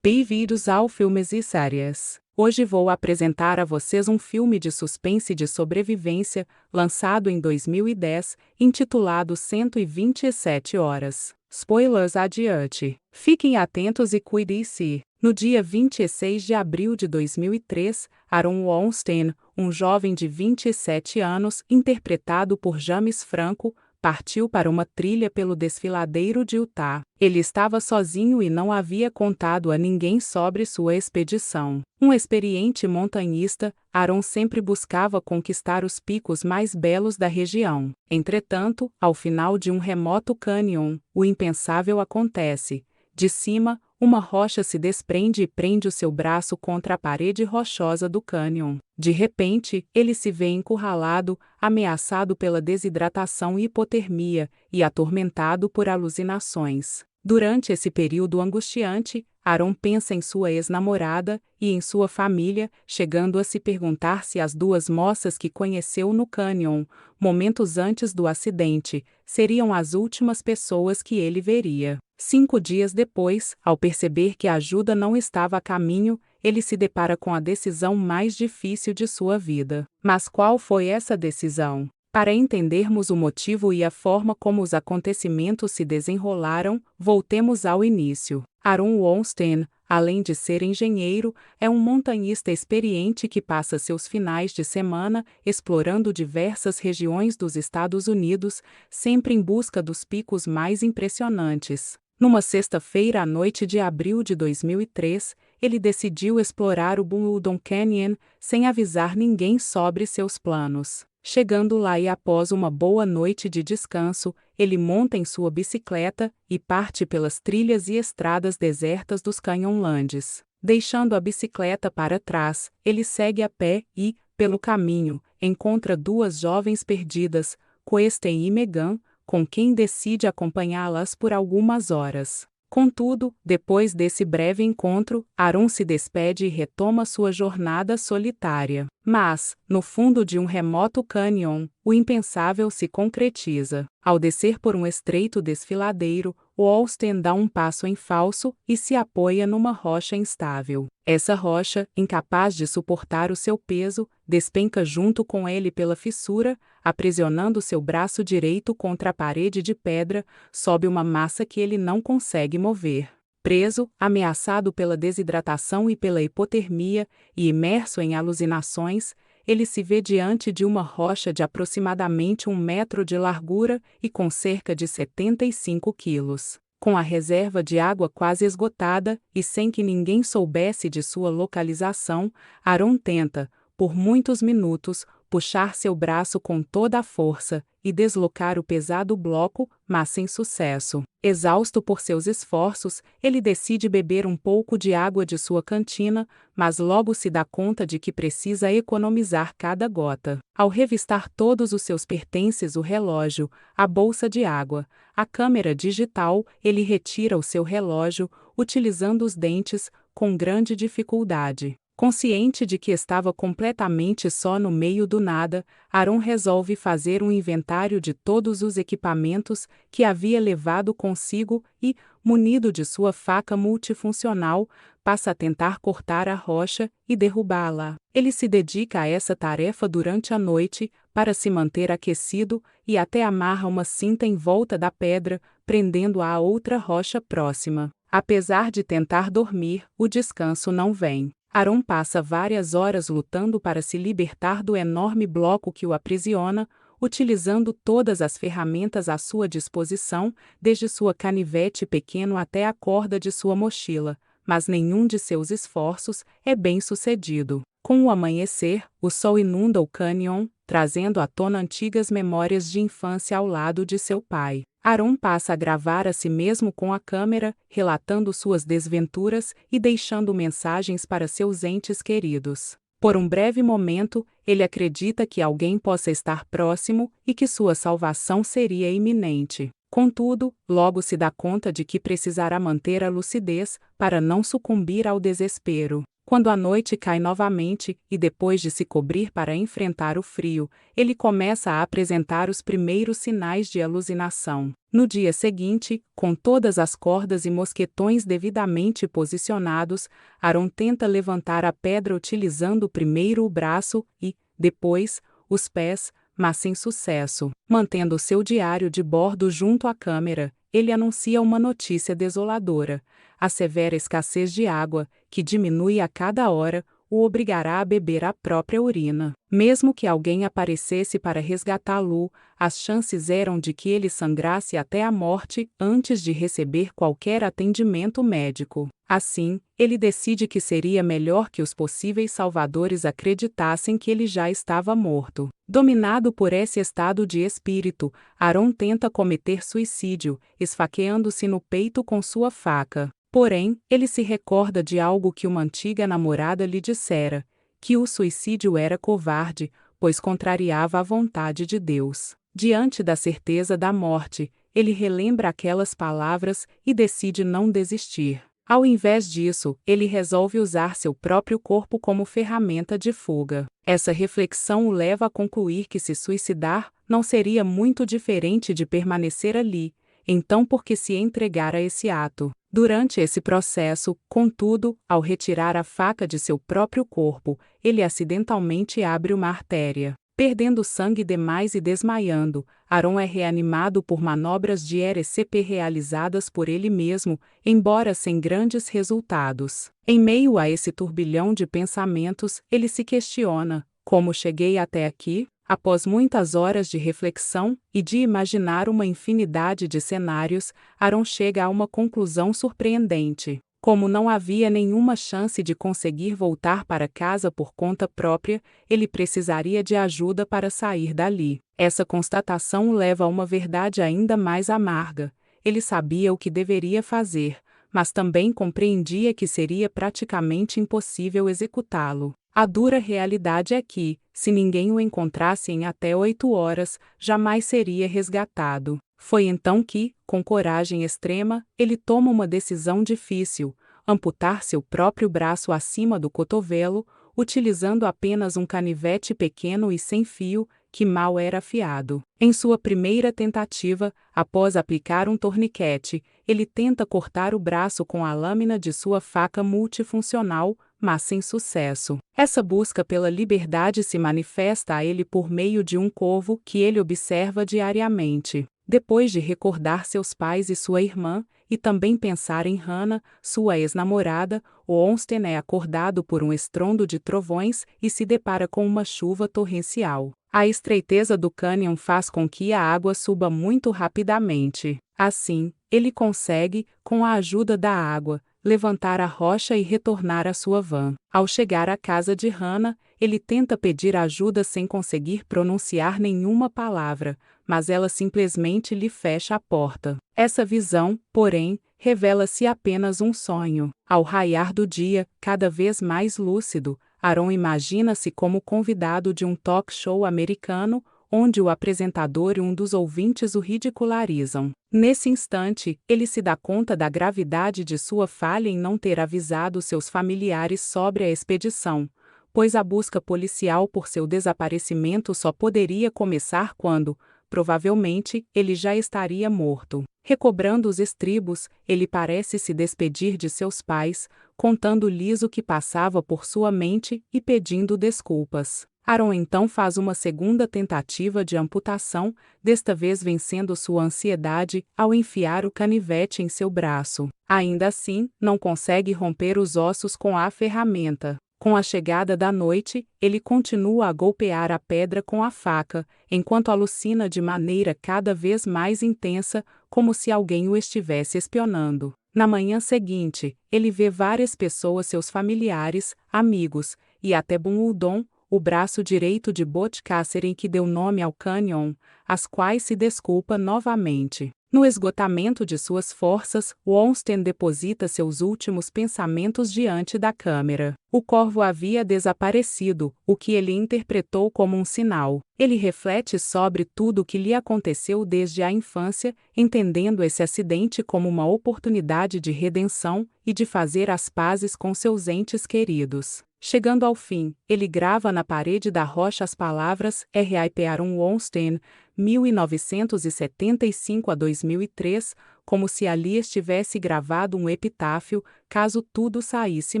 Bem-vindos ao Filmes e Séries. Hoje vou apresentar a vocês um filme de suspense de sobrevivência, lançado em 2010, intitulado 127 Horas. Spoilers adiante. Fiquem atentos e cuidem-se. No dia 26 de abril de 2003, Aaron Wallstein, um jovem de 27 anos, interpretado por James Franco, partiu para uma trilha pelo desfiladeiro de Utah. Ele estava sozinho e não havia contado a ninguém sobre sua expedição. Um experiente montanhista, Aaron sempre buscava conquistar os picos mais belos da região. Entretanto, ao final de um remoto cânion, o impensável acontece. De cima, uma rocha se desprende e prende o seu braço contra a parede rochosa do cânion. De repente, ele se vê encurralado, ameaçado pela desidratação e hipotermia, e atormentado por alucinações. Durante esse período angustiante, Aaron pensa em sua ex-namorada e em sua família, chegando a se perguntar se as duas moças que conheceu no cânion, momentos antes do acidente, seriam as últimas pessoas que ele veria. 5 dias depois, ao perceber que a ajuda não estava a caminho, ele se depara com a decisão mais difícil de sua vida. Mas qual foi essa decisão? Para entendermos o motivo e a forma como os acontecimentos se desenrolaram, voltemos ao início. Aaron Wallstein, além de ser engenheiro, é um montanhista experiente que passa seus finais de semana explorando diversas regiões dos Estados Unidos, sempre em busca dos picos mais impressionantes. Numa sexta-feira à noite de abril de 2003, ele decidiu explorar o Boulder Canyon sem avisar ninguém sobre seus planos. Chegando lá e após uma boa noite de descanso, ele monta em sua bicicleta e parte pelas trilhas e estradas desertas dos Canyonlands. Deixando a bicicleta para trás, ele segue a pé e, pelo caminho, encontra duas jovens perdidas, Kristen e Megan, com quem decide acompanhá-las por algumas horas. Contudo, depois desse breve encontro, Aaron se despede e retoma sua jornada solitária. Mas, no fundo de um remoto cânion, o impensável se concretiza. Ao descer por um estreito desfiladeiro, Wallstein dá um passo em falso e se apoia numa rocha instável. Essa rocha, incapaz de suportar o seu peso, despenca junto com ele pela fissura, aprisionando seu braço direito contra a parede de pedra, sob uma massa que ele não consegue mover. Preso, ameaçado pela desidratação e pela hipotermia, e imerso em alucinações, ele se vê diante de uma rocha de aproximadamente 1 metro de largura e com cerca de 75 quilos. Com a reserva de água quase esgotada e sem que ninguém soubesse de sua localização, Aaron tenta, por muitos minutos, puxar seu braço com toda a força e deslocar o pesado bloco, mas sem sucesso. Exausto por seus esforços, ele decide beber um pouco de água de sua cantina, mas logo se dá conta de que precisa economizar cada gota. Ao revistar todos os seus pertences, o relógio, a bolsa de água, a câmera digital, ele retira o seu relógio, utilizando os dentes, com grande dificuldade. Consciente de que estava completamente só no meio do nada, Aaron resolve fazer um inventário de todos os equipamentos que havia levado consigo e, munido de sua faca multifuncional, passa a tentar cortar a rocha e derrubá-la. Ele se dedica a essa tarefa durante a noite, para se manter aquecido, e até amarra uma cinta em volta da pedra, prendendo-a a outra rocha próxima. Apesar de tentar dormir, o descanso não vem. Aaron passa várias horas lutando para se libertar do enorme bloco que o aprisiona, utilizando todas as ferramentas à sua disposição, desde sua canivete pequeno até a corda de sua mochila, mas nenhum de seus esforços é bem-sucedido. Com o amanhecer, o sol inunda o cânion, trazendo à tona antigas memórias de infância ao lado de seu pai. Aaron passa a gravar a si mesmo com a câmera, relatando suas desventuras e deixando mensagens para seus entes queridos. Por um breve momento, ele acredita que alguém possa estar próximo e que sua salvação seria iminente. Contudo, logo se dá conta de que precisará manter a lucidez para não sucumbir ao desespero. Quando a noite cai novamente, e depois de se cobrir para enfrentar o frio, ele começa a apresentar os primeiros sinais de alucinação. No dia seguinte, com todas as cordas e mosquetões devidamente posicionados, Aaron tenta levantar a pedra utilizando primeiro o braço e, depois, os pés, mas sem sucesso. Mantendo seu diário de bordo junto à câmera, ele anuncia uma notícia desoladora: a severa escassez de água, que diminui a cada hora, o obrigará a beber a própria urina. Mesmo que alguém aparecesse para resgatá-lo, as chances eram de que ele sangrasse até a morte antes de receber qualquer atendimento médico. Assim, ele decide que seria melhor que os possíveis salvadores acreditassem que ele já estava morto. Dominado por esse estado de espírito, Aaron tenta cometer suicídio, esfaqueando-se no peito com sua faca. Porém, ele se recorda de algo que uma antiga namorada lhe dissera, que o suicídio era covarde, pois contrariava a vontade de Deus. Diante da certeza da morte, ele relembra aquelas palavras e decide não desistir. Ao invés disso, ele resolve usar seu próprio corpo como ferramenta de fuga. Essa reflexão o leva a concluir que se suicidar não seria muito diferente de permanecer ali, então por que se entregar a esse ato? Durante esse processo, contudo, ao retirar a faca de seu próprio corpo, ele acidentalmente abre uma artéria. Perdendo sangue demais e desmaiando, Aaron é reanimado por manobras de RCP realizadas por ele mesmo, embora sem grandes resultados. Em meio a esse turbilhão de pensamentos, ele se questiona: como cheguei até aqui? Após muitas horas de reflexão e de imaginar uma infinidade de cenários, Aaron chega a uma conclusão surpreendente. Como não havia nenhuma chance de conseguir voltar para casa por conta própria, ele precisaria de ajuda para sair dali. Essa constatação o leva a uma verdade ainda mais amarga. Ele sabia o que deveria fazer, mas também compreendia que seria praticamente impossível executá-lo. A dura realidade é que, se ninguém o encontrasse em até 8 horas, jamais seria resgatado. Foi então que, com coragem extrema, ele toma uma decisão difícil: amputar seu próprio braço acima do cotovelo, utilizando apenas um canivete pequeno e sem fio, que mal era afiado. Em sua primeira tentativa, após aplicar um torniquete, ele tenta cortar o braço com a lâmina de sua faca multifuncional, mas sem sucesso. Essa busca pela liberdade se manifesta a ele por meio de um corvo que ele observa diariamente. Depois de recordar seus pais e sua irmã, e também pensar em Hannah, sua ex-namorada, Onsten é acordado por um estrondo de trovões e se depara com uma chuva torrencial. A estreiteza do cânion faz com que a água suba muito rapidamente. Assim, ele consegue, com a ajuda da água, levantar a rocha e retornar à sua van. Ao chegar à casa de Hannah, ele tenta pedir ajuda sem conseguir pronunciar nenhuma palavra, mas ela simplesmente lhe fecha a porta. Essa visão, porém, revela-se apenas um sonho. Ao raiar do dia, cada vez mais lúcido, Aaron imagina-se como convidado de um talk show americano, onde o apresentador e um dos ouvintes o ridicularizam. Nesse instante, ele se dá conta da gravidade de sua falha em não ter avisado seus familiares sobre a expedição, pois a busca policial por seu desaparecimento só poderia começar quando, provavelmente, ele já estaria morto. Recobrando os estribos, ele parece se despedir de seus pais, contando-lhes o que passava por sua mente e pedindo desculpas. Aaron então faz uma segunda tentativa de amputação, desta vez vencendo sua ansiedade ao enfiar o canivete em seu braço. Ainda assim, não consegue romper os ossos com a ferramenta. Com a chegada da noite, ele continua a golpear a pedra com a faca, enquanto alucina de maneira cada vez mais intensa, como se alguém o estivesse espionando. Na manhã seguinte, ele vê várias pessoas, seus familiares, amigos, e até Bun Udon, o braço direito de Butch Cassidy que deu nome ao canyon, as quais se desculpa novamente. No esgotamento de suas forças, Wonstein deposita seus últimos pensamentos diante da câmera. O corvo havia desaparecido, o que ele interpretou como um sinal. Ele reflete sobre tudo o que lhe aconteceu desde a infância, entendendo esse acidente como uma oportunidade de redenção e de fazer as pazes com seus entes queridos. Chegando ao fim, ele grava na parede da rocha as palavras R.I.P. Aaron Wonstein, 1975 a 2003, como se ali estivesse gravado um epitáfio, caso tudo saísse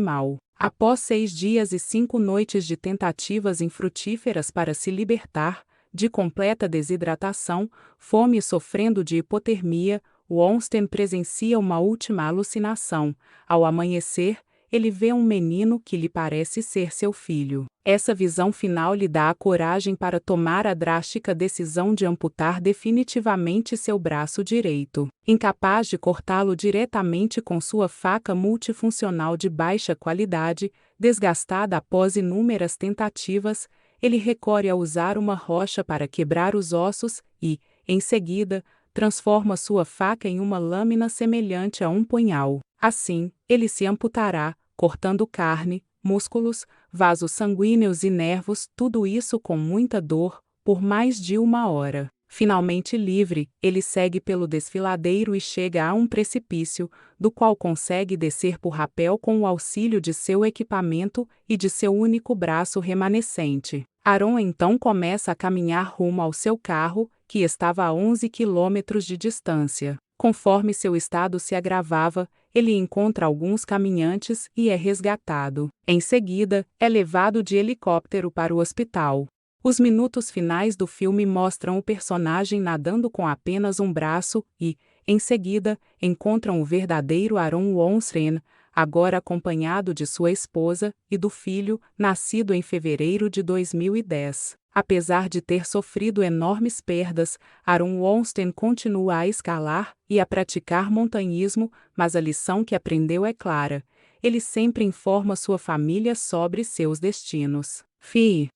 mal. Após 6 dias e 5 noites de tentativas infrutíferas para se libertar, de completa desidratação, fome e sofrendo de hipotermia, Wonstein presencia uma última alucinação. Ao amanhecer, ele vê um menino que lhe parece ser seu filho. Essa visão final lhe dá a coragem para tomar a drástica decisão de amputar definitivamente seu braço direito. Incapaz de cortá-lo diretamente com sua faca multifuncional de baixa qualidade, desgastada após inúmeras tentativas, ele recorre a usar uma rocha para quebrar os ossos e, em seguida, transforma sua faca em uma lâmina semelhante a um punhal. Assim, ele se amputará, cortando carne, músculos, vasos sanguíneos e nervos, tudo isso com muita dor, por mais de 1 hora. Finalmente livre, ele segue pelo desfiladeiro e chega a um precipício, do qual consegue descer por rapel com o auxílio de seu equipamento e de seu único braço remanescente. Aaron então começa a caminhar rumo ao seu carro, que estava a 11 quilômetros de distância. Conforme seu estado se agravava, ele encontra alguns caminhantes e é resgatado. Em seguida, é levado de helicóptero para o hospital. Os minutos finais do filme mostram o personagem nadando com apenas um braço e, em seguida, encontram o verdadeiro Aaron Wonstein, agora acompanhado de sua esposa e do filho, nascido em fevereiro de 2010. Apesar de ter sofrido enormes perdas, Aaron Wonstein continua a escalar e a praticar montanhismo, mas a lição que aprendeu é clara. Ele sempre informa sua família sobre seus destinos.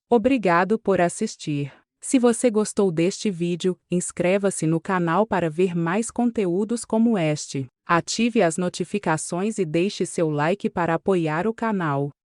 Obrigado por assistir. Se você gostou deste vídeo, inscreva-se no canal para ver mais conteúdos como este. Ative as notificações e deixe seu like para apoiar o canal.